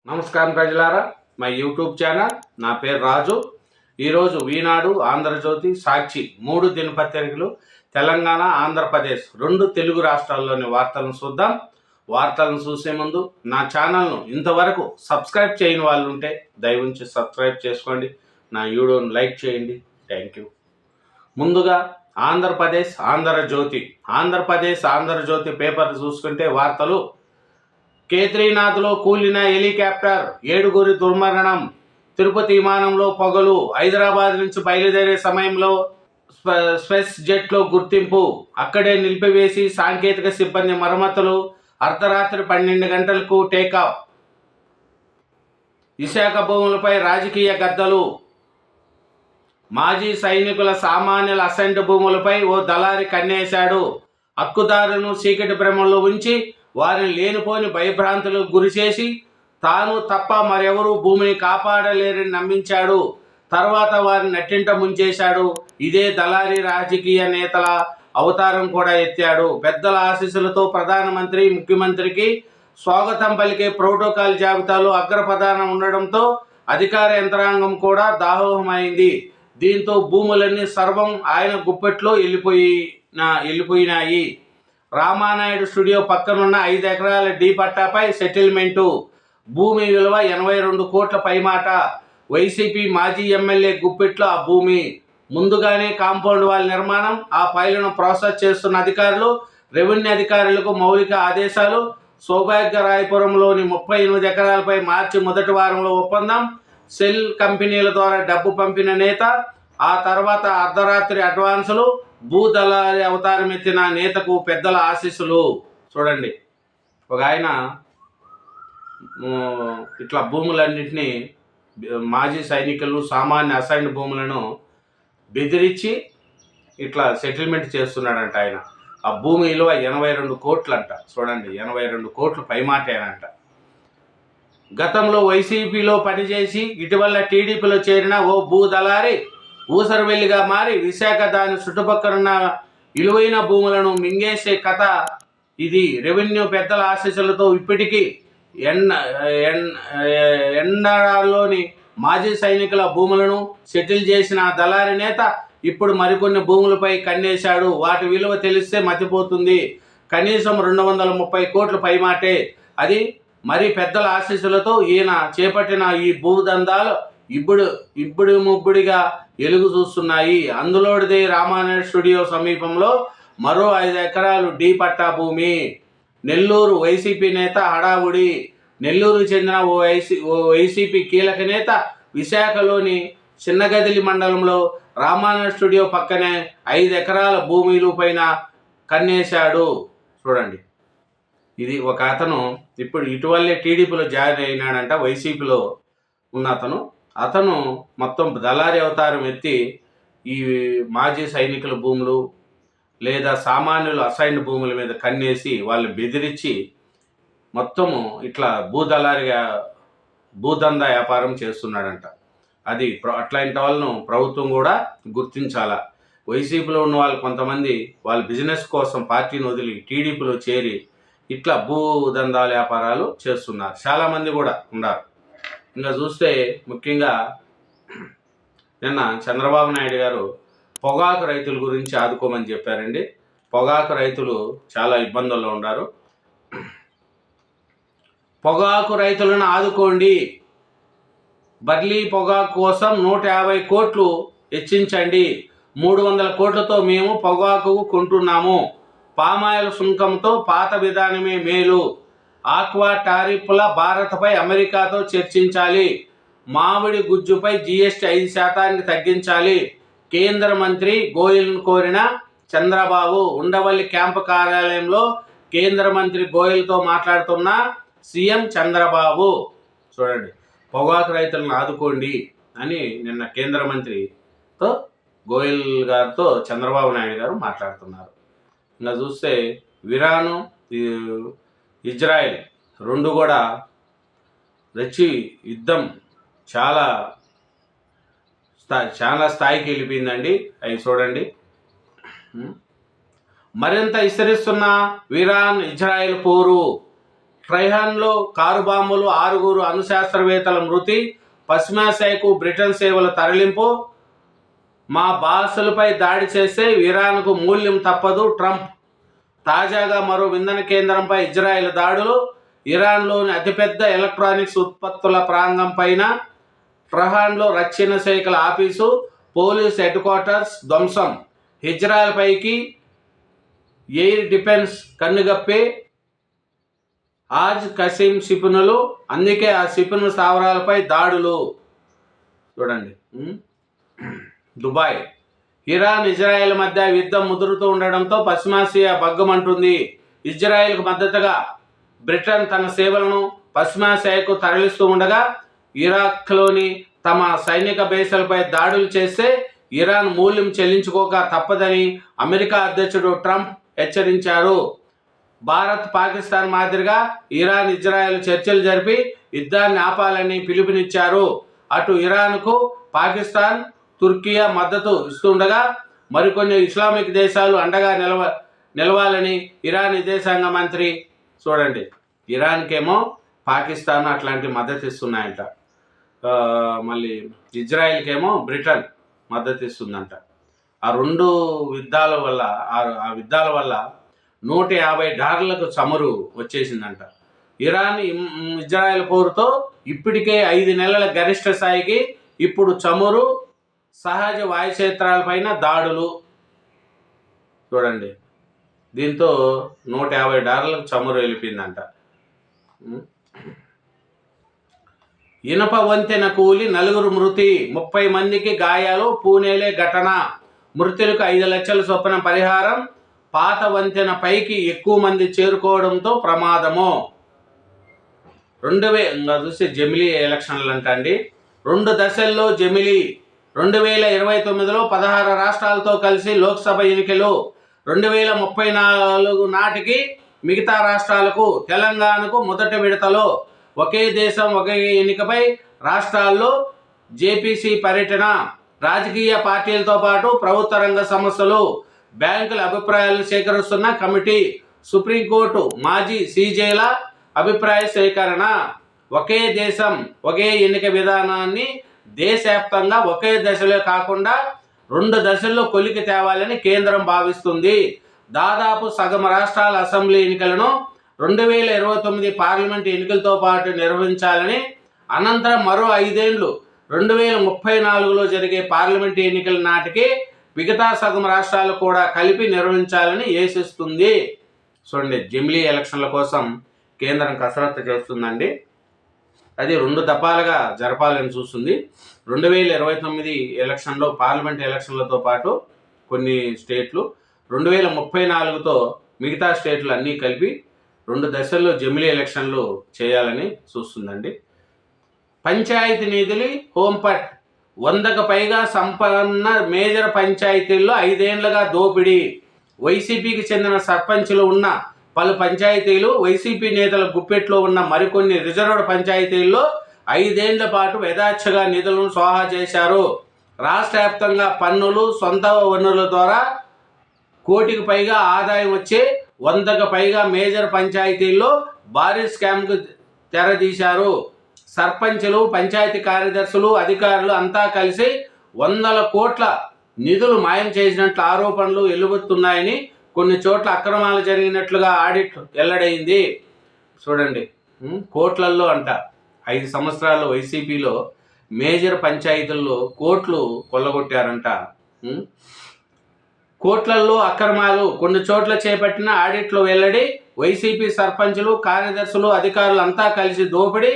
నమస్కారం ప్రజలారా, మా యూట్యూబ్ ఛానల్. నా పేరు రాజు. ఈరోజు ఈనాడు, ఆంధ్రజ్యోతి, సాక్షి మూడు దినపత్రికలు తెలంగాణ, ఆంధ్రప్రదేశ్ రెండు తెలుగు రాష్ట్రాల్లోని వార్తలను చూద్దాం. వార్తలను చూసే ముందు నా ఛానల్ను ఇంతవరకు సబ్స్క్రైబ్ చేయని వాళ్ళు ఉంటే దయవుంచి సబ్స్క్రైబ్ చేసుకోండి. నా వీడియోను లైక్ చేయండి. Thank you. ముందుగా ఆంధ్రజ్యోతి పేపర్ చూసుకుంటే వార్తలు: కేత్రీనాథ్లో కూలిన హెలికాప్టర్, 7గురి దుర్మరణం. తిరుపతి విమానంలో పొగలు. హైదరాబాద్ నుంచి బయలుదేరే సమయంలో స్పైస్ జెట్లో గుర్తింపు. అక్కడే నిలిపివేసి సాంకేతిక సిబ్బంది మరమ్మతులు. అర్ధరాత్రి 12 గంటలకు టేకాఫ్. విశాఖ భూములపై రాజకీయ గద్దలు. మాజీ సైనికుల సామాన్యుల అసైన్డ్ భూములపై ఓ దళారి కన్నేశాడు. హక్కుదారులను చీకటి భ్రమంలో ఉంచి వారిని లేనిపోని భయభ్రాంతులకు గురిచేసి తాను తప్ప మరెవరూ భూమిని కాపాడలేరని నమ్మించాడు. తర్వాత వారిని నట్టింట ముంచేశాడు. ఇదే దళారీ రాజకీయ నేతల అవతారం కూడా ఎత్తాడు. పెద్దల ఆశీస్సులతో ప్రధానమంత్రి, ముఖ్యమంత్రికి స్వాగతం పలికే ప్రోటోకాల్ జాబితాలో అగ్రప్రధానం ఉండడంతో అధికార యంత్రాంగం కూడా దాహోహమైంది. దీంతో భూములన్నీ సర్వం ఆయన గుప్పెట్లో వెళ్ళిపోయినాయి. రామానాయుడు స్టూడియో పక్కనున్న 5 ఎకరాల డీ పట్టాపై సెటిల్మెంటు. భూమి విలువ 82 కోట్ల పైమాట. వైసీపీ మాజీ ఎమ్మెల్యే గుప్పెట్లో ఆ భూమి. ముందుగానే కాంపౌండ్ వాల్ నిర్మాణం, ఆ ఫైలును ప్రాసెస్ చేస్తున్న అధికారులు. రెవెన్యూ అధికారులకు మౌలిక ఆదేశాలు. సౌభాగ్యరాయపురంలోని 38 ఎకరాలపై మార్చి మొదటి వారంలో ఒప్పందం. సెల్ కంపెనీల ద్వారా డబ్బు పంపిన నేత. ఆ తర్వాత అర్ధరాత్రి అడ్వాన్సులు. భూదళారి అవతారం ఎత్తిన నేతకు పెద్దల ఆశీస్సులు. చూడండి, ఒక ఆయన ఇట్లా భూములన్నింటినీ, మాజీ సైనికులు, సామాన్య అసైన్డ్ భూములను బెదిరించి ఇట్లా సెటిల్మెంట్ చేస్తున్నాడంట ఆయన. ఆ భూమి విలువ 82 కోట్లంట. చూడండి, 82 కోట్లు పైమాటేనంట. గతంలో వైసీపీలో పనిచేసి ఇటీవల టీడీపీలో చేరిన ఓ భూదళారి ఊసరవెల్లిగా మారి విశాఖ దాని చుట్టుపక్కలున్న విలువైన భూములను మింగేసే కథ ఇది. రెవెన్యూ పెద్దల ఆశీస్సులతో ఇప్పటికీ ఎండాలోని మాజీ సైనికుల భూములను సెటిల్ చేసిన దళారి నేత ఇప్పుడు మరికొన్ని భూములపై కన్నేశాడు. వాటి విలువ తెలిస్తే మతిపోతుంది. కనీసం 230 కోట్ల పైమాటే. అది మరి పెద్దల ఆశీస్సులతో ఈయన చేపట్టిన ఈ భూదందాలు ఇప్పుడు ముబ్బడిగా ఎలుగు చూస్తున్నాయి. అందులోడిదే రామానాయుడు స్టూడియో సమీపంలో మరో 5 ఎకరాలు డీ పట్టా భూమి. నెల్లూరు వైసీపీ నేత హడావుడి. నెల్లూరుకు చెందిన ఓ వైసీపీ కీలక నేత విశాఖలోని చిన్నగదిలి మండలంలో రామానాయుడు స్టూడియో పక్కనే 5 ఎకరాల భూమిలు పైన కన్నేశాడు. చూడండి, ఇది ఒక అతను ఇప్పుడు ఇటీవలే టీడీపీలో జాయిన్ అయినాడంట. వైసీపీలో ఉన్న అతను మొత్తం దళారీ అవతారం ఎత్తి ఈ మాజీ సైనికుల భూములు లేదా సామాన్యులు అసైన్డ్ భూముల మీద కన్నేసి వాళ్ళని బెదిరించి మొత్తము ఇట్లా భూదందా వ్యాపారం చేస్తున్నాడంట. అది అట్లాంటి వాళ్ళను ప్రభుత్వం కూడా గుర్తించాలా. వైసీపీలో ఉన్న వాళ్ళు కొంతమంది వాళ్ళ బిజినెస్ కోసం పార్టీని వదిలి టీడీపీలో చేరి ఇట్లా భూదందాల వ్యాపారాలు చేస్తున్నారు. చాలామంది కూడా ఉన్నారు. ఇంకా చూస్తే ముఖ్యంగా నిన్న చంద్రబాబు నాయుడు గారు పొగాకు రైతుల గురించి ఆదుకోమని చెప్పారండి. పొగాకు రైతులు చాలా ఇబ్బందుల్లో ఉన్నారు. పొగాకు రైతులను ఆదుకోండి. బర్లీ పొగాకు కోసం 150 కోట్లు హెచ్చించండి. 300 కోట్లతో మేము పొగాకు కొంటున్నాము. పామాయిల్ సుంకంతో పాత విధానమే మేలు. ఆక్వా టారిఫ్ల భారత్పై అమెరికాతో చర్చించాలి. మామిడి గుజ్జుపై జీఎస్టీ 5% తగ్గించాలి. కేంద్ర మంత్రి గోయల్ను కోరిన చంద్రబాబు. ఉండవల్లి క్యాంపు కార్యాలయంలో కేంద్ర మంత్రి గోయల్తో మాట్లాడుతున్న సీఎం చంద్రబాబు. చూడండి, పొగాకు రైతులను ఆదుకోండి అని నిన్న కేంద్ర మంత్రితో గోయల్ గారితో చంద్రబాబు నాయుడు గారు మాట్లాడుతున్నారు. ఇంకా చూస్తే ఇరాను, ఇజ్రాయెల్ రెండు కూడా రెచ్చి యుద్ధం చాలా స్థాయికి వెళ్ళిపోయిందండి. అవి చూడండి, మరింత విస్తరిస్తున్న ఇరాన్ ఇజ్రాయెల్ పోరు. ట్రైహాన్లో కారు బాంబులు, 6 అణుశాస్త్రవేత్తల మృతి, పశ్చిమాసియాకు బ్రిటన్ సేవల తరలింపు, మా బాసులపై దాడి చేస్తే ఇరాన్కు మూల్యం తప్పదు ట్రంప్, తాజాగా మరో ఇంధన కేంద్రంపై ఇజ్రాయెల్ దాడులు, ఇరాన్లోని అతిపెద్ద ఎలక్ట్రానిక్స్ ఉత్పత్తుల ప్రాంతం పైన ట్రహాన్లో రక్షణ శాఖల ఆఫీసు, పోలీస్ హెడ్ క్వార్టర్స్ ధ్వంసం, ఇజ్రాయెల్ పైకి ఎయిర్ డిఫెన్స్ కన్నుగప్పే ఆజ్ కసీం క్షిపణులు, అందుకే ఆ క్షిపణి స్థావరాలపై దాడులు. చూడండి. దుబాయ్, ఇరాన్ ఇజ్రాయెల్ మధ్య యుద్ధం ముదురుతూ ఉండడంతో పశ్చిమాసియా భగ్గమంటుంది. ఇజ్రాయెల్కు మద్దతుగా బ్రిటన్ తన సేవలను పశ్చిమాసియాకు తరలిస్తూ ఉండగా, ఇరాక్లోని తమ సైనిక బేస్లపై దాడులు చేస్తే ఇరాన్ మూల్యం చెల్లించుకోక తప్పదని అమెరికా అధ్యక్షుడు ట్రంప్ హెచ్చరించారు. భారత్, పాకిస్తాన్ మాదిరిగా ఇరాన్ ఇజ్రాయెల్ చర్చలు జరిపి యుద్ధాన్ని ఆపాలని పిలుపునిచ్చారు. అటు ఇరాన్కు పాకిస్తాన్, తుర్కియా మద్దతు ఇస్తుండగా మరికొన్ని ఇస్లామిక్ దేశాలు అండగా నిలవాలని ఇరాన్ విదేశాంగ మంత్రి, చూడండి, ఇరాన్కేమో పాకిస్తాన్ అట్లాంటి మద్దతు ఇస్తున్నాయంట, మళ్ళీ ఇజ్రాయెల్కేమో బ్రిటన్ మద్దతు ఇస్తుందంట. ఆ యుద్ధాల వల్ల $150 చమురు వచ్చేసిందంట. ఇరాన్ ఇజ్రాయెల్ పోరుతో ఇప్పటికే 5 నెలల గరిష్ట స్థాయికి ఇప్పుడు చమురు, సహజ వాయుక్షేత్రాలపైన దాడులు. చూడండి, దీంతో $150 చమురు వెళ్ళిపోయిందంట. ఇనప వంతెన కూలి 4 మృతి, 30 మందికి గాయాలు, పూణేలే ఘటన. మృతులకు 5 లక్షల చొప్పున పరిహారం, పాత వంతెన పైకి ఎక్కువ మంది చేరుకోవడంతో ప్రమాదము. చూస్తే జమిలీ ఎలక్షన్లు అంటండి, 2 దశల్లో జమిలీ. 2029లో 16 రాష్ట్రాలతో కలిసి లోక్సభ ఎన్నికలు, 2034 నాటికి మిగతా రాష్ట్రాలకు, తెలంగాణకు మొదటి విడతలో ఒకే దేశం ఒకే ఎన్నికపై రాష్ట్రాల్లో జేపీసీ పర్యటన. రాజకీయ పార్టీలతో పాటు ప్రభుత్వ రంగ సంస్థలు, బ్యాంకుల అభిప్రాయాలను సేకరిస్తున్న కమిటీ, సుప్రీంకోర్టు మాజీ సీజేల అభిప్రాయ సేకరణ. ఒకే దేశం ఒకే ఎన్నిక విధానాన్ని దేశవ్యాప్తంగా ఒకే దశలో కాకుండా 2 దశల్లో కొలికి తేవాలని కేంద్రం భావిస్తుంది. దాదాపు సగం రాష్ట్రాల అసెంబ్లీ ఎన్నికలను 2029 పార్లమెంటు ఎన్నికలతో పాటు నిర్వహించాలని, అనంతరం మరో 5 ఏళ్లు 2034లో జరిగే పార్లమెంటు ఎన్నికల నాటికి మిగతా సగం రాష్ట్రాలు కూడా కలిపి నిర్వహించాలని యోచిస్తుంది. చూడండి, జమిలీ ఎలక్షన్ల కోసం కేంద్రం కసరత్తు చేస్తుందండి. అది 2 దఫాలుగా జరపాలని చూస్తుంది. 2029 ఎలక్షన్లో పార్లమెంట్ ఎలక్షన్లతో పాటు కొన్ని స్టేట్లు, 2034తో మిగతా స్టేట్లు అన్నీ కలిపి 2 దశల్లో జమిలీ ఎలక్షన్లు చేయాలని చూస్తుందండి. పంచాయతీ నిధులు హోంపట్, 100కు పైగా సంపన్న మేజర్ పంచాయతీల్లో 5 ఏళ్లుగా దోపిడీ. వైసీపీకి చెందిన సర్పంచులు ఉన్న పలు పంచాయతీలు, వైసీపీ నేతల గుప్పెట్లో ఉన్న మరికొన్ని రిజర్వ్డ్ పంచాయతీల్లో 5 ఏళ్ల పాటు యథాచ్ఛగా నిధులను సోహా చేశారు. రాష్ట్ర వ్యాప్తంగా పన్నులు, సొంత వనరుల ద్వారా కోటికి పైగా ఆదాయం వచ్చే 100కు పైగా మేజర్ పంచాయతీల్లో భారీ స్కామ్కు తెరదీశారు. సర్పంచులు, పంచాయతీ కార్యదర్శులు, అధికారులు అంతా కలిసి 100 కోట్ల నిధులు మాయం చేసినట్లు ఆరోపణలు వెలువెత్తున్నాయని, కొన్ని చోట్ల అక్రమాలు జరిగినట్లుగా ఆడిట్ వెల్లడైంది. చూడండి, కోట్లల్లో అంట 5 సంవత్సరాల్లో వైసీపీలో మేజర్ పంచాయతీల్లో కోట్లు కొల్లగొట్టారంట. కోట్లల్లో అక్రమాలు కొన్ని చోట్ల చేపట్టిన ఆడిట్లో వెల్లడి. వైసీపీ సర్పంచులు, కార్యదర్శులు, అధికారులు అంతా కలిసి దోపిడీ,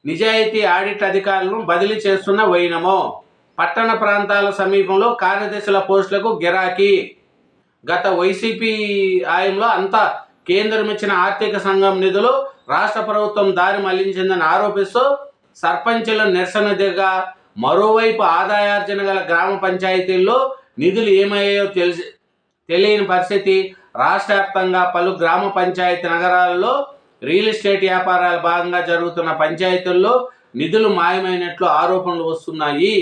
నిజాయితీ ఆడిట్ అధికారులను బదిలీ చేస్తున్న వైనమో. పట్టణ ప్రాంతాల సమీపంలో కార్యదర్శుల పోస్టులకు గిరాకీ. గత వైసీపీ హయాంలో అంతా కేంద్రం ఇచ్చిన ఆర్థిక సంఘం నిధులు రాష్ట్ర ప్రభుత్వం దారి మళ్లించిందని ఆరోపిస్తూ సర్పంచుల నిరసన దిగా, మరోవైపు ఆదాయార్జన గల గ్రామ పంచాయతీల్లో నిధులు ఏమయ్యాయో తెలియని పరిస్థితి. రాష్ట్ర వ్యాప్తంగా పలు గ్రామ పంచాయతీ నగరాల్లో రియల్ ఎస్టేట్ వ్యాపారాల భాగంగా జరుగుతున్న పంచాయతీల్లో నిధులు మాయమైనట్లు ఆరోపణలు వస్తున్నాయి.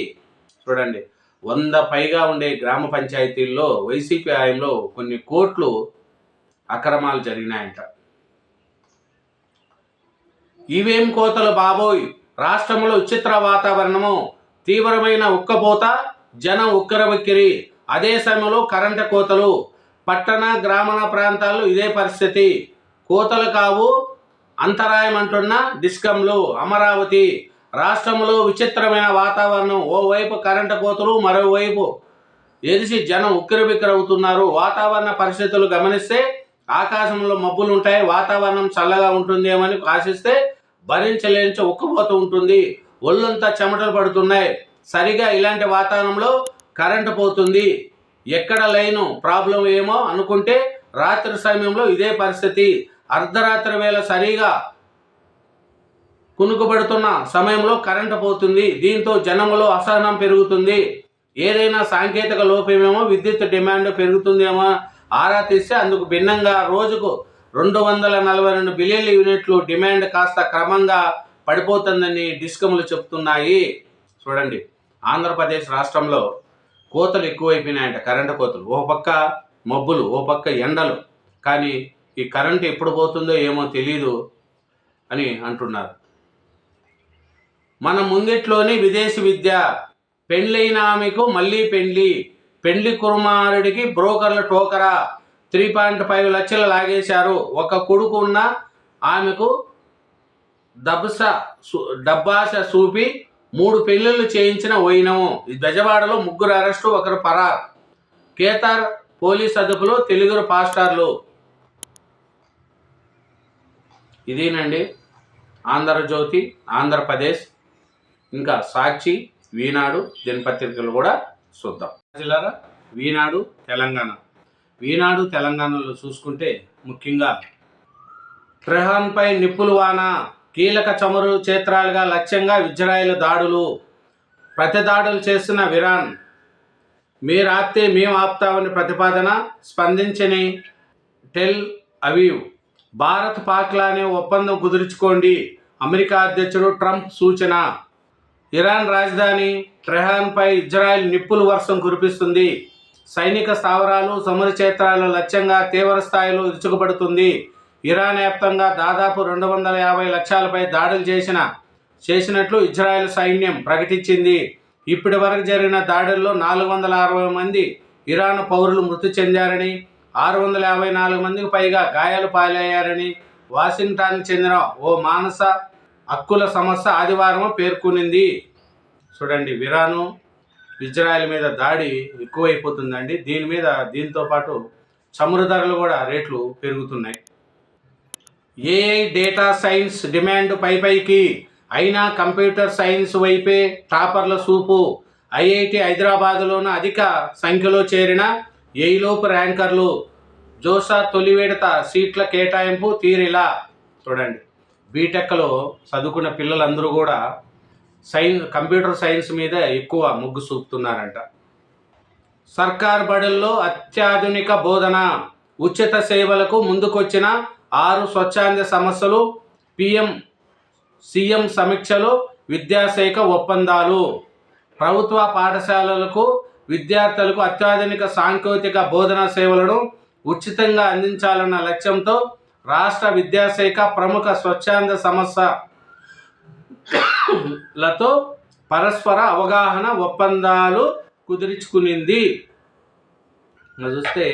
చూడండి, 100 పైగా ఉండే గ్రామ పంచాయతీల్లో వైసీపీ హయాంలో కొన్ని కోట్లు అక్రమాలు జరిగినాయంట. ఇవేం కోతలు బాబోయ్! రాష్ట్రంలో విచిత్ర వాతావరణము, తీవ్రమైన ఉక్కపోత, జనం ఉక్కిరిబిక్కిరి. అదే సమయంలో కరెంటు కోతలు. పట్టణ గ్రామీణ ప్రాంతాల్లో ఇదే పరిస్థితి. కోతలు కావు అంతరాయం అంటున్న డిస్కంలు. అమరావతి రాష్ట్రంలో విచిత్రమైన వాతావరణం. ఓవైపు కరెంటు కోతలు, మరోవైపు ఎరిసి జనం ఉక్కిరిబిక్కిరవుతున్నారు. వాతావరణ పరిస్థితులు గమనిస్తే ఆకాశంలో మబ్బులు ఉంటాయి, వాతావరణం చల్లగా ఉంటుందేమని ఆశిస్తే భరించలేని ఉక్కపోతూ ఉంటుంది, ఒళ్ళంతా చెమటలు పడుతున్నాయి. సరిగా ఇలాంటి వాతావరణంలో కరెంటు పోతుంది. ఎక్కడ లైను ప్రాబ్లం ఏమో అనుకుంటే రాత్రి సమయంలో ఇదే పరిస్థితి. అర్ధరాత్రి వేళ సరిగా కునుకుబడుతున్న సమయంలో కరెంటు పోతుంది. దీంతో జనంలో అసహనం పెరుగుతుంది. ఏదైనా సాంకేతిక లోపమేమో, విద్యుత్ డిమాండ్ పెరుగుతుందేమో ఆరా తీస్తే అందుకు భిన్నంగా రోజుకు 242 బిలియన్ల యూనిట్లు డిమాండ్ కాస్త క్రమంగా పడిపోతుందని డిస్కములు చెప్తున్నాయి. చూడండి, ఆంధ్రప్రదేశ్ రాష్ట్రంలో కోతలు ఎక్కువైపోయినాయంట, కరెంటు కోతలు. ఓ పక్క మబ్బులు, ఓ పక్క ఎండలు. కానీ ఈ కరెంటు ఎప్పుడు పోతుందో ఏమో తెలీదు అని అంటున్నారు. మన ముంగిట్లోని విదేశీ విద్య. పెళ్ళైన ఆమెకు మళ్ళీ పెళ్లి కుమారుడికి బ్రోకర్ల టోకరా. 3.5 లక్షలు లాగేశారు. ఒక కొడుకు ఉన్న ఆమెకు డబ్బాస చూపి 3 పెళ్లిళ్ళు చేయించిన వైనము. బెజవాడలో 3 అరెస్టు, 1 పరార్. కేతార్ పోలీస్ అదుపులో తెలుగు పాస్టర్లు. ఇదేనండి ఆంధ్రజ్యోతి, ఆంధ్రప్రదేశ్, ఇంకా సాక్షి, ఈనాడు దినపత్రికలు కూడా చూద్దాం. జిల్లారా ఈనాడు తెలంగాణ. ఈనాడు తెలంగాణలో చూసుకుంటే ముఖ్యంగా ట్రెహాన్పై నిప్పులు వాన, కీలక చమురు క్షేత్రాలుగా లక్ష్యంగా ఇజ్రాయెల్ దాడులు. ప్రతిదాడులు చేస్తున్న ఇరాన్. మీరు ఆప్తే మేము ఆపుతామని ప్రతిపాదన. స్పందించని టెల్ అవీవ్. భారత్ పాక్లానే ఒప్పందం కుదుర్చుకోండి, అమెరికా అధ్యక్షుడు ట్రంప్ సూచన. ఇరాన్ రాజధాని టెహరాన్పై ఇజ్రాయెల్ నిప్పులు వర్షం కురిపిస్తుంది. సైనిక స్థావరాలు, సముద్ర క్షేత్రాల లక్ష్యంగా తీవ్ర స్థాయిలో విరుచుకుపడుతుంది. ఇరాన్ వ్యాప్తంగా దాదాపు 250 లక్ష్యాలపై దాడులు చేసినట్లు ఇజ్రాయెల్ సైన్యం ప్రకటించింది. ఇప్పటి వరకు జరిగిన దాడుల్లో 460 మంది ఇరాన్ పౌరులు మృతి చెందారని, 654 మందికి పైగా గాయాలు పాలయ్యారని వాషింగ్టన్కి చెందిన ఓ మానస హక్కుల సంస్థ ఆదివారం పేర్కొనింది. చూడండి, ఇరాను ఇజ్రాయెల్ మీద దాడి ఎక్కువైపోతుందండి. దీంతో పాటు చమురు ధరలు కూడా రేట్లు పెరుగుతున్నాయి. ఏఐ డేటా సైన్స్ డిమాండ్ పైకి అయినా కంప్యూటర్ సైన్స్ వైపే టాపర్ల చూపు. ఐఐటి హైదరాబాద్లోనూ అధిక సంఖ్యలో చేరిన ఏలోపు ర్యాంకర్లు. జోసా తొలి విడత సీట్ల కేటాయింపు తీరిలా. చూడండి, బీటెక్లో చదువుకున్న పిల్లలందరూ కూడా కంప్యూటర్ సైన్స్ మీద ఎక్కువ మొగ్గు చూపుతున్నారంట. సర్కార్ బడుల్లో అత్యాధునిక బోధన. ఉచిత సేవలకు ముందుకొచ్చిన 6 స్వచ్ఛంద సంస్థలు. సీఎం సమీక్షలో విద్యాశాఖ ఒప్పందాలు. ప్రభుత్వ పాఠశాలలకు విద్యార్థులకు అత్యాధునిక సాంకేతిక బోధనా సేవలను ఉచితంగా అందించాలన్న లక్ష్యంతో రాష్ట్ర విద్యాశాఖ ప్రముఖ స్వచ్ఛంద సంస్థలతో పరస్పర అవగాహన ఒప్పందాలు కుదుర్చుకునింది. చూస్తే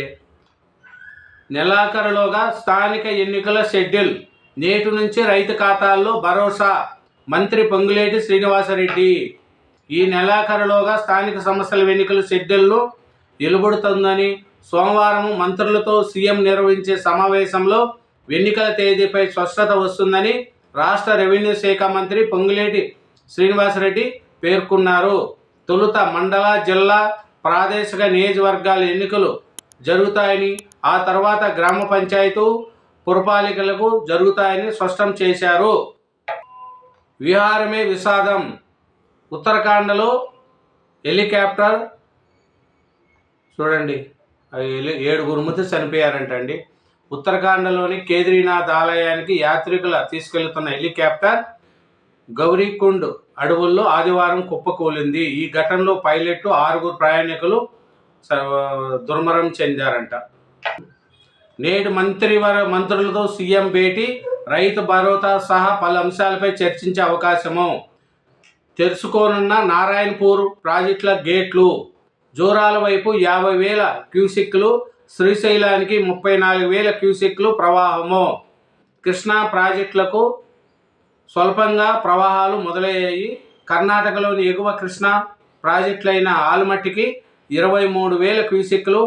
నెలాఖరులోగా స్థానిక ఎన్నికల షెడ్యూల్. నేటి నుంచి రైతు ఖాతాల్లో భరోసా. మంత్రి పొంగులేటి శ్రీనివాసరెడ్డి. ఈ నెలాఖరులోగా స్థానిక సంస్థల ఎన్నికల షెడ్యూల్ను వెలువడుతుందని సోమవారం మంత్రులతో సీఎం నిర్వహించే సమావేశంలో ఎన్నికల తేదీపై స్పష్టత వస్తుందని రాష్ట్ర రెవెన్యూ శాఖ మంత్రి పొంగులేటి శ్రీనివాసరెడ్డి పేర్కొన్నారు. తొలుత మండల, జిల్లా, ప్రాదేశిక నియోజకవర్గాల ఎన్నికలు జరుగుతాయని, ఆ తర్వాత గ్రామ పంచాయతీ పురపాలికలకు జరుగుతాయని స్పష్టం చేశారు. విహారమే విషాదం. ఉత్తరాఖండ్లో హెలికాప్టర్. చూడండి, 7 మృతి చనిపోయారంటండి. ఉత్తరాఖండ్లోని కేదార్నాథ్ ఆలయానికి యాత్రికుల తీసుకెళ్తున్న హెలికాప్టర్ గౌరీకుండ్ అడవుల్లో ఆదివారం కుప్పకూలింది. ఈ ఘటనలో పైలట్, 6 ప్రయాణికులు దుర్మరణం చెందారంట. నేడు మంత్రులతో సీఎం భేటీ. రైతు భరోసా సహా పలు అంశాలపై చర్చించే అవకాశము. తెరుచుకోనున్న నారాయణపూర్ ప్రాజెక్టుల గేట్లు. జోరాల వైపు 50,000 క్యూసెక్కులు, శ్రీశైలానికి 34,000 క్యూసెక్కులు ప్రవాహము. కృష్ణా ప్రాజెక్టులకు స్వల్పంగా ప్రవాహాలు మొదలయ్యాయి. కర్ణాటకలోని ఎగువ కృష్ణా ప్రాజెక్టులైన ఆల్మట్టికి 23,000 క్యూసెక్కులు,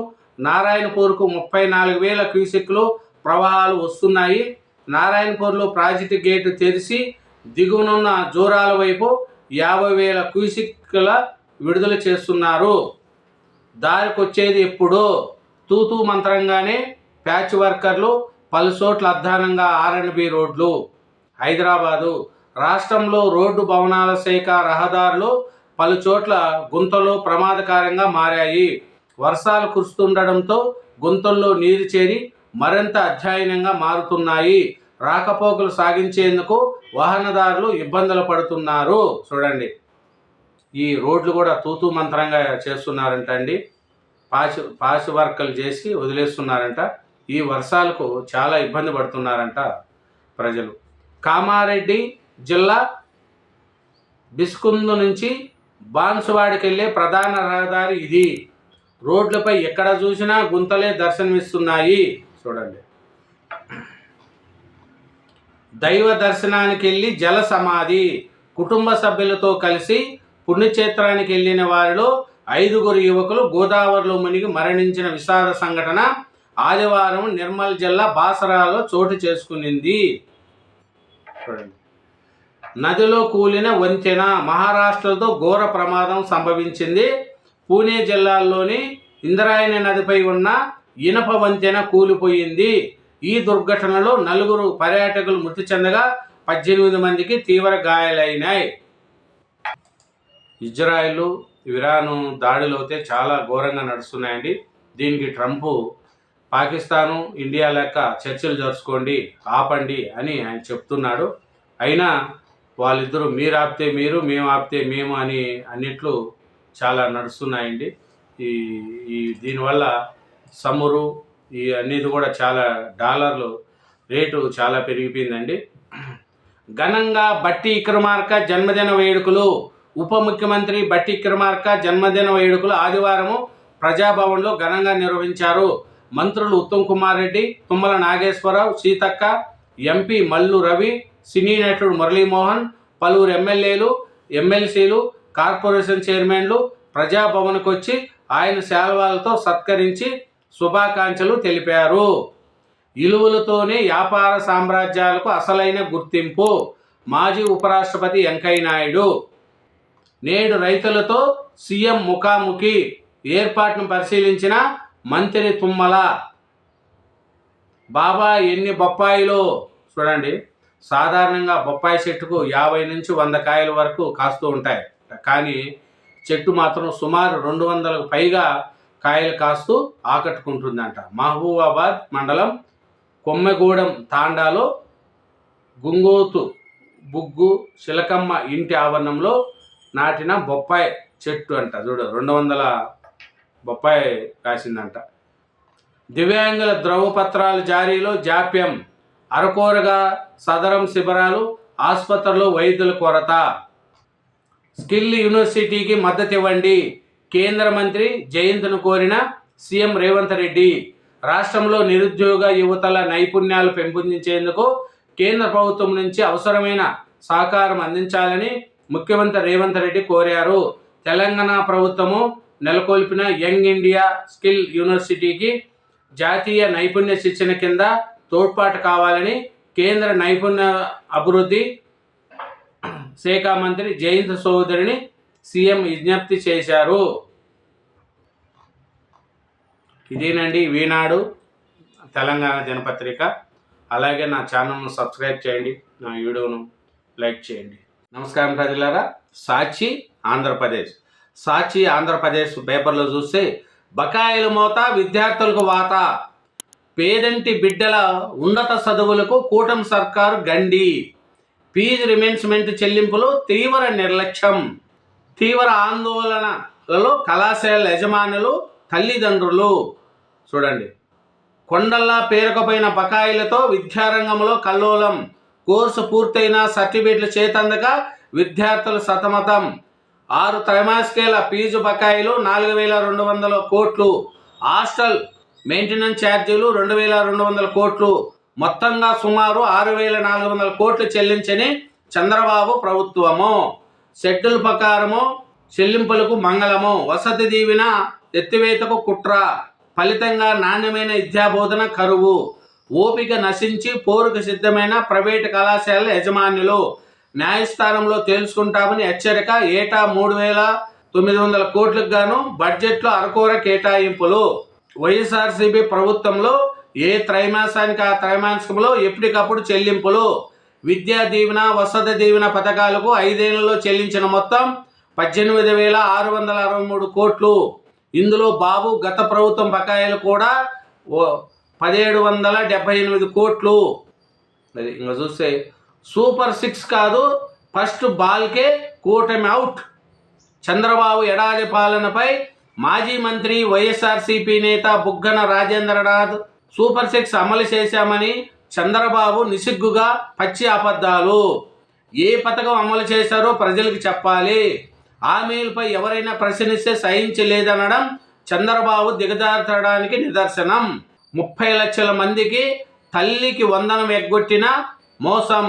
నారాయణపూర్కు 34,000 క్యూసెక్కులు ప్రవాహాలు వస్తున్నాయి. నారాయణపూర్లో ప్రాజెక్టు గేటు తెరిచి దిగువనున్న జోరాల వైపు 50,000 క్యూసెక్కుల విడుదల చేస్తున్నారు. దారికొచ్చేది ఎప్పుడో? తూతూ మంత్రంగానే ప్యాచ్ వర్కర్లు, పలు చోట్ల అధ్వానంగా R&B రోడ్లు. హైదరాబాదు రాష్ట్రంలో రోడ్డు భవనాల శాఖ రహదారులు పలు చోట్ల గుంతలు ప్రమాదకరంగా మారాయి. వర్షాలు కురుస్తుండడంతో గుంతల్లో నీరు చేరి మరింత అధ్వానంగా మారుతున్నాయి. రాకపోకలు సాగించేందుకు వాహనదారులు ఇబ్బందులు పడుతున్నారు. చూడండి, ఈ రోడ్లు కూడా తూతూ మంత్రంగా చేస్తున్నారంట అండి. పాచ్ వర్కలు చేసి వదిలేస్తున్నారంట. ఈ వర్షాలకు చాలా ఇబ్బంది పడుతున్నారంట ప్రజలు. కామారెడ్డి జిల్లా బిస్కుందు నుంచి బాన్సువాడికి వెళ్ళే ప్రధాన రహదారి ఇది. రోడ్లపై ఎక్కడ చూసినా గుంతలే దర్శనమిస్తున్నాయి. చూడండి, దైవ దర్శనానికి వెళ్ళి జల సమాధి. కుటుంబ సభ్యులతో కలిసి పుణ్యక్షేత్రానికి వెళ్ళిన వారిలో 5 యువకులు గోదావరిలో మునిగి మరణించిన విషాద సంఘటన ఆదివారం నిర్మల్ జిల్లా బాసరాలో చోటు చేసుకునింది. నదిలో కూలిన వంతెన. మహారాష్ట్రతో ఘోర ప్రమాదం సంభవించింది. పూణే జిల్లాలోని ఇంద్రాయణి నదిపై ఉన్న ఇనప వంతెన కూలిపోయింది. ఈ దుర్ఘటనలో 4 పర్యాటకులు మృతి చెందగా 18 మందికి తీవ్ర గాయాలైనాయి. ఇజ్రాయెల్ ఇరాను దాడులు అయితే చాలా ఘోరంగా నడుస్తున్నాయండి. దీనికి ట్రంప్ పాకిస్తాను ఇండియా లెక్క చర్చలు జరుపుకోండి, ఆపండి అని ఆయన చెప్తున్నాడు. అయినా వాళ్ళిద్దరూ మీరు ఆపితే మీరు, మేము ఆపితే మేము అని అన్నిట్లు చాలా నడుస్తున్నాయండి. ఈ దీనివల్ల సమురు ఈ అన్నిది కూడా చాలా డాలర్లు రేటు చాలా పెరిగిపోయిందండి. ఘనంగా బట్టి విక్రమార్క జన్మదిన వేడుకలు. ఉప ముఖ్యమంత్రి బట్టి విక్రమార్క జన్మదిన వేడుకలు ఆదివారం ప్రజాభవన్లో ఘనంగా నిర్వహించారు. మంత్రులు ఉత్తమ్ కుమార్ రెడ్డి, తుమ్మల నాగేశ్వరరావు, సీతక్క, ఎంపీ మల్లు రవి, సినీ నటుడు మురళీమోహన్, పలువురు ఎమ్మెల్యేలు, ఎమ్మెల్సీలు, కార్పొరేషన్ చైర్మన్లు ప్రజాభవన్కు వచ్చి ఆయన శాల్వాలతో సత్కరించి శుభాకాంక్షలు తెలిపారు. ఇలువలతోనే వ్యాపార సామ్రాజ్యాలకు అసలైన గుర్తింపు. మాజీ ఉపరాష్ట్రపతి వెంకయ్య నాయుడు. నేడు రైతులతో సీఎం ముఖాముఖి. ఏర్పాటును పరిశీలించిన మంత్రి తుమ్మల. బాబా ఎన్ని బొప్పాయిలో. చూడండి, సాధారణంగా బొప్పాయి చెట్టుకు 50 నుంచి 100 కాయల వరకు కాస్తూ ఉంటాయి. కానీ చెట్టు మాత్రం సుమారు 200కు పైగా కాయలు కాస్తూ ఆకట్టుకుంటుందంట. మహబూబాబాద్ మండలం కొమ్మెగూడెం తాండాలో గుంగోతు బుగ్గు శిలకమ్మ ఇంటి ఆవరణంలో నాటిన బొప్పాయి చెట్టు అంట. చూడు, 200 బొప్పాయి కాసిందంట. దివ్యాంగుల ధ్రువపత్రాల జారీలో జాప్యం. అరకొరగా సదరం శిబిరాలు, ఆసుపత్రుల్లో వైద్యుల కొరత. స్కిల్ యూనివర్సిటీకి మద్దతు ఇవ్వండి. కేంద్ర మంత్రి జయంత్ను కోరిన సీఎం రేవంత్ రెడ్డి. రాష్ట్రంలో నిరుద్యోగ యువతల నైపుణ్యాలు పెంపొందించేందుకు కేంద్ర ప్రభుత్వం నుంచి అవసరమైన సహకారం అందించాలని ముఖ్యమంత్రి రేవంత్ రెడ్డి కోరారు. తెలంగాణ ప్రభుత్వము నెలకొల్పిన యంగ్ ఇండియా స్కిల్ యూనివర్సిటీకి జాతీయ నైపుణ్య శిక్షణ కింద తోడ్పాటు కావాలని కేంద్ర నైపుణ్య అభివృద్ధి శాఖ మంత్రి జయంత్ చౌదరిని సీఎం విజ్ఞప్తి చేశారు. ఇదేనండి ఈనాడు తెలంగాణ దినపత్రిక. అలాగే నా ఛానల్ను సబ్స్క్రైబ్ చేయండి, నా వీడియోను లైక్ చేయండి. నమస్కారం ప్రజలారా. సాక్షి ఆంధ్రప్రదేశ్ పేపర్లో చూస్తే బకాయిల మోత, విద్యార్థులకు వాత. పేదంటి బిడ్డల ఉన్నత చదువులకు కూటమి సర్కారు గండి. ఫీజు రిమెన్స్మెంట్ చెల్లింపులో తీవ్ర నిర్లక్ష్యం. తీవ్ర ఆందోళనలలో కళాశాల యజమానులు, తల్లిదండ్రులు. చూడండి, కొండల్లా పేరుకుపోయిన బకాయిలతో విద్యారంగంలో కల్లోలం. కోర్సు పూర్తయిన సర్టిఫికెట్లు చేతందక విద్యార్థులు సతమతం. 6 త్రైమాసికాల ఫీజు బకాయిలు 4,200 కోట్లు. హాస్టల్ మెయింటెనెన్స్ ఛార్జీలు 2,200 కోట్లు. మొత్తంగా సుమారు 6,400 కోట్లు చెల్లించని చంద్రబాబు ప్రభుత్వము. షెడ్యూల్ ప్రకారము చెల్లింపులకు మంగళము. వసతి దీవెన ఎత్తివేతకు కుట్ర. ఫలితంగా నాణ్యమైన విద్యాబోధన కరువు. ఓపిక నశించి పోరుకు సిద్ధమైన ప్రైవేటు కళాశాలల యజమానులు. న్యాయస్థానంలో తేల్చుకుంటామని హెచ్చరిక. ఏటా 3,900 కోట్లకు గాను బడ్జెట్లో అరకొర కేటాయింపులు. వైఎస్ఆర్సీపీ ప్రభుత్వంలో ఏ త్రైమాసానికి ఆ త్రైమాసికంలో ఎప్పటికప్పుడు చెల్లింపులు. విద్యా దీవెన వసతి దీవెన పథకాలకు 5 ఏళ్లలో చెల్లించిన మొత్తం 18,663 కోట్లు. ఇందులో బాబు గత ప్రభుత్వం బకాయిలు కూడా 1,778 కోట్లు. అది ఇంకా చూస్తే సూపర్ 6 కాదు, ఫస్ట్ బాల్కే కూటమి అవుట్. చంద్రబాబు ఎడారి పాలనపై మాజీ మంత్రి వైఎస్ఆర్సీపీ నేత బుగ్గన రాజేంద్రనాథ్ సూపర్ 6 అమలు చేశామని చంద్రబాబు నిసిగ్గుగా పచ్చి అబద్ధాలు. ఏ పథకం అమలు చేశారో ప్రజలకు చెప్పాలి. హామీలపై ఎవరైనా ప్రశ్నిస్తే సహించలేదనడం చంద్రబాబు దిగజారడానికి నిదర్శనం. 30 లక్షల మందికి తల్లికి వందనం ఎగ్గొట్టిన మోసం.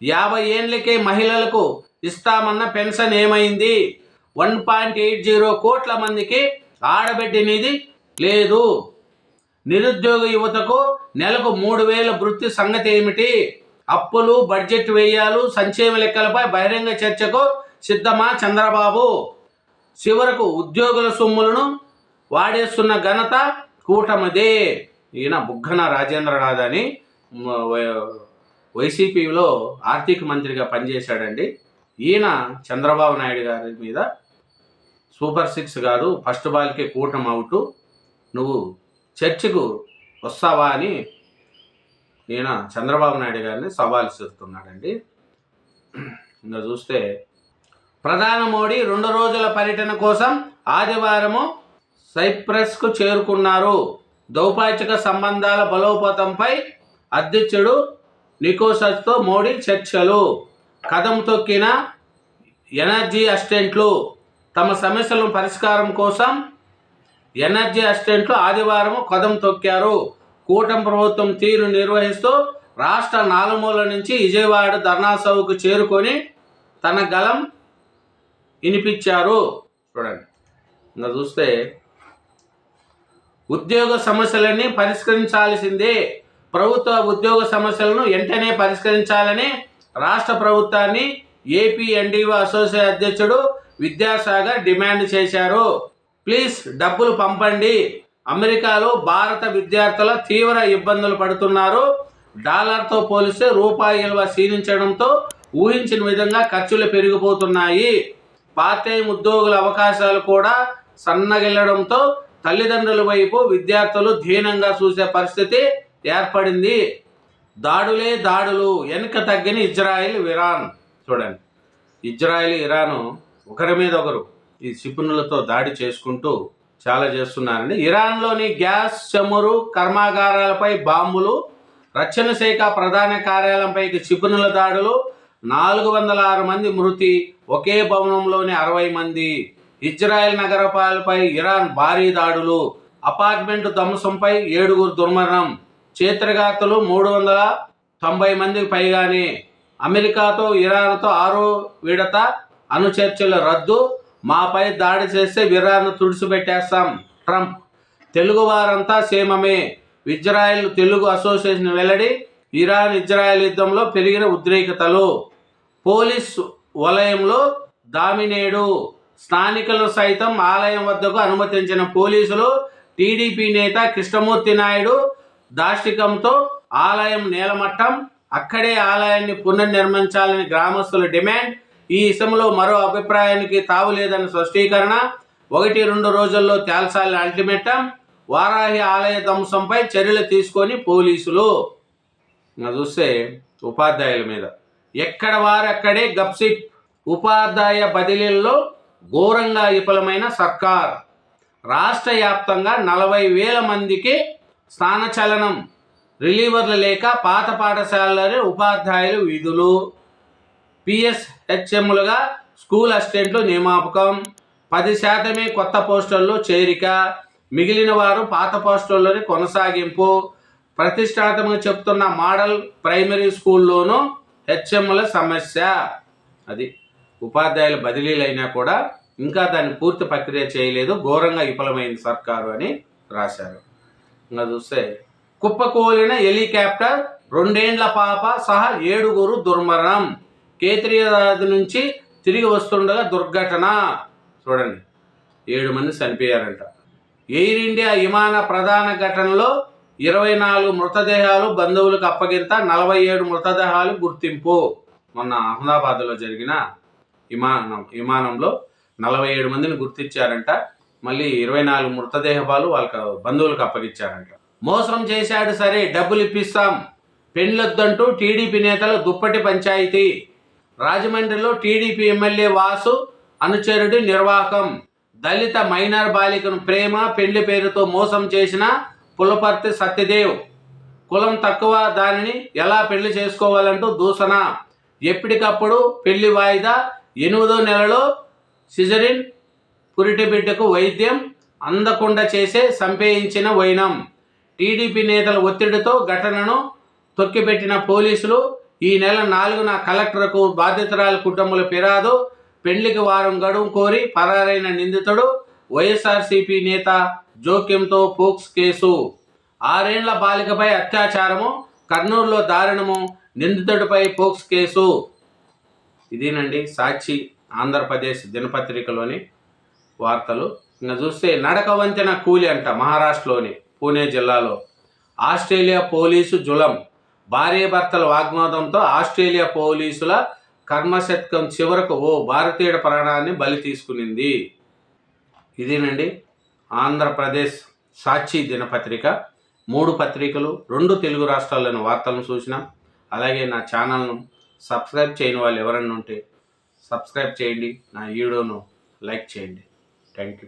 50 ఏళ్లకే మహిళలకు ఇస్తామన్న పెన్షన్ ఏమైంది? 1.80 కోట్ల మందికి ఆడబిడ్డనిది లేదు. నిరుద్యోగ యువతకు నెలకు 3,000 వృత్తి సంగతి ఏమిటి? అప్పులు, బడ్జెట్ వ్యయాలు, సంక్షేమ లెక్కలపై బహిరంగ చర్చకు సిద్ధమా చంద్రబాబు? చివరకు ఉద్యోగుల సొమ్ములను వాడేస్తున్న ఘనత కూటమిదే. ఈయన బుగ్గన రాజేంద్రనాథ్ అని వైసీపీలో ఆర్థిక మంత్రిగా పనిచేశాడండి. ఈయన చంద్రబాబు నాయుడు గారి మీద సూపర్ 6 కాదు, ఫస్ట్ బాల్కి కూటమి అవుట్, నువ్వు చర్చకు వస్తావా అని ఈయన చంద్రబాబు నాయుడు గారిని సవాల్ చేస్తున్నాడండి. ఇంకా చూస్తే ప్రధాని మోడీ 2 రోజుల పర్యటన కోసం ఆదివారము సైప్రస్కు చేరుకున్నారు. ద్వైపాక్షిక సంబంధాల బలోపేతంపై అధ్యక్షుడు నికోలస్తో మోడీ చర్చలు. కదం తొక్కిన ఎనర్జీ అసిస్టెంట్లు. తమ సమస్యల పరిష్కారం కోసం ఎనర్జీ అసిస్టెంట్లు ఆదివారం కదం తొక్కారు. కూటమి ప్రభుత్వం తీరు నిర్వహిస్తూ రాష్ట్ర నాలుమూల నుంచి విజయవాడ ధర్నా చౌక్ చేరుకొని తన గలం వినిపించారు. చూడండి, ఇంకా చూస్తే ఉద్యోగ సమస్యలన్నీ పరిష్కరించాల్సిందే. ప్రభుత్వ ఉద్యోగ సమస్యలను వెంటనే పరిష్కరించాలని రాష్ట్ర ప్రభుత్వాన్ని ఏపీ ఎన్డీఓ అసోసియేషన్ అధ్యక్షుడు విద్యాసాగర్ డిమాండ్ చేశారు. ప్లీజ్ డబ్బులు పంపండి. అమెరికాలో భారత విద్యార్థుల తీవ్ర ఇబ్బందులు పడుతున్నారు. డాలర్తో పోలిస్తే రూపాయి విలువ క్షీణించడంతో ఊహించిన విధంగా ఖర్చులు పెరిగిపోతున్నాయి. పార్ట్ టైం ఉద్యోగుల అవకాశాలు కూడా సన్నగిల్లడంతో తల్లిదండ్రుల వైపు విద్యార్థులు దీనంగా చూసే పరిస్థితి ఏర్పడింది. దాడులే దాడులు, వెనుక తగ్గని ఇజ్రాయిల్ ఇరాన్. చూడండి, ఇజ్రాయిల్ ఇరాను ఒకరి మీద ఒకరు ఈ క్షిపణులతో దాడి చేసుకుంటూ చాలా చేస్తున్నారండి. ఇరాన్లోని గ్యాస్ చమురు కర్మాగారాలపై బాంబులు, రక్షణ శాఖ ప్రధాన కార్యాలయంపైకి క్షిపణుల దాడులు, 406 మంది మృతి, ఒకే భవనంలోని 60 మంది. ఇజ్రాయెల్ నగరపాలపై ఇరాన్ భారీ దాడులు, అపార్ట్మెంట్ ధ్వంసంపై 7 దుర్మరణం, క్షేత్రఘాతులు 390 మందికి పైగానే. అమెరికాతో ఇరాన్తో 6వ విడత అణు చర్చలు రద్దు, మాపై దాడి చేస్తే ఇరాన్ను తుడిచిపెట్టేస్తాం ట్రంప్. తెలుగు వారంతా క్షేమమే. ఇజ్రాయెల్ తెలుగు అసోసియేషన్ వెల్లడి. ఇరాన్ ఇజ్రాయెల్ యుద్ధంలో పెరిగిన ఉద్రిక్తతలు. పోలీస్ వలయంలో దామినేడు. స్థానికులను సైతం ఆలయం వద్దకు అనుమతించిన పోలీసులు. టీడీపీ నేత కృష్ణమూర్తి నాయుడు దాష్టికంతో ఆలయం నేలమట్టం. అక్కడే ఆలయాన్ని పునర్నిర్మించాలని గ్రామస్తుల డిమాండ్. ఈ విషయంలో మరో అభిప్రాయానికి తావులేదని స్పష్టీకరణ. 1-2 రోజుల్లో తేల్చాలని అల్టిమేటం. వారాహి ఆలయ ధ్వంసంపై చర్యలు తీసుకొని పోలీసులు. చూస్తే ఉపాధ్యాయుల మీద ఎక్కడ వారక్కడే గప్సిప్. ఉపాధ్యాయ బదిలీల్లో ఘోరంగా విఫలమైన సర్కార్. రాష్ట్ర వ్యాప్తంగా 40,000 మందికి స్థానచలనం, రిలీవర్లు లేక పాత పాఠశాలలోని ఉపాధ్యాయులు విధులు. PSHMలుగా స్కూల్ అసిస్టెంట్లు నియామకం. 10% కొత్త పోస్టుల్లో చేరిక, మిగిలిన వారు పాత పోస్టుల్లోని కొనసాగింపు. ప్రతిష్టాత్మకంగా చెప్తున్న మోడల్ ప్రైమరీ స్కూల్లోనూ హెచ్ఎంల సమస్య. అది ఉపాధ్యాయుల బదిలీలైనా కూడా ఇంకా దాన్ని పూర్తి ప్రక్రియ చేయలేదు, ఘోరంగా విఫలమైంది సర్కారు అని రాశారు. ఇంకా చూస్తే కుప్పకూలిన హెలికాప్టర్, 2 ఏళ్ల పాప సహా 7 దుర్మరణం. కేత్రియాబాద్ నుంచి తిరిగి వస్తుండగా దుర్ఘటన. చూడండి, 7 మంది చనిపోయారంట. ఎయిర్ ఇండియా విమాన ప్రధాన ఘటనలో 24 మృతదేహాలు బంధువులకు అప్పగింత, 47 మృతదేహాలు గుర్తింపు. మొన్న అహ్మదాబాద్లో జరిగిన విమానంలో 47 మందిని గుర్తించారంట. మళ్ళీ 24 మృతదేహాలు వాళ్ళకి బంధువులకు అప్పగించారంట. మోసం చేశాడు సరే, డబ్బులు ఇప్పిస్తాం, పెళ్ళొద్దంటూ టీడీపీ నేతల దుప్పటి పంచాయతీ. రాజమండ్రిలో టీడీపీ ఎమ్మెల్యే వాసు అనుచరుడి నిర్వాహకం. దళిత మైనర్ బాలికను ప్రేమ పెళ్లి పేరుతో మోసం చేసిన పులపర్తి సత్యదేవ్. కులం తక్కువ దానిని ఎలా పెళ్లి చేసుకోవాలంటూ దూషణ. ఎప్పటికప్పుడు పెళ్లి వాయిదా, 8వ నెలలో సిజరిన్, పురిటి బిడ్డకు వైద్యం అందకుండా చేసే సంపేయించిన వైనం. టీడీపీ నేతల ఒత్తిడితో ఘటనను తొక్కిపెట్టిన పోలీసులు. ఈ నెల 4న కలెక్టర్కు బాధితురాల కుటుంబాల ఫిర్యాదు. పెళ్లికి వారం గడువు కోరి పరారైన నిందితుడు. వైఎస్ఆర్సీపీ నేత జోక్యంతో పోక్స్ కేసు. 6 ఏళ్ల బాలికపై అత్యాచారము, కర్నూలులో దారుణము, నిందితుడిపై పోక్స్ కేసు. ఇదేనండి సాక్షి ఆంధ్రప్రదేశ్ దినపత్రికలోని వార్తలు. ఇంకా చూస్తే నడక వంతెన కూలి అంట మహారాష్ట్రలోని పూణే జిల్లాలో. ఆస్ట్రేలియా పోలీసు జులం. భార్యాభర్తల వాగ్వాదంతో ఆస్ట్రేలియా పోలీసుల కర్మశతకం చివరకు ఓ భారతీయుడి ప్రాణాన్ని బలి తీసుకునింది. ఇదేనండి ఆంధ్రప్రదేశ్ సాక్షి దినపత్రిక. 3 పత్రికలు, 2 తెలుగు రాష్ట్రాల్లోని వార్తలను చూసినాం. అలాగే నా ఛానల్ను సబ్స్క్రైబ్ చేయని వాళ్ళు ఎవరన్నా ఉంటే సబ్స్క్రైబ్ చేయండి, నా వీడియోను లైక్ చేయండి. Thank you.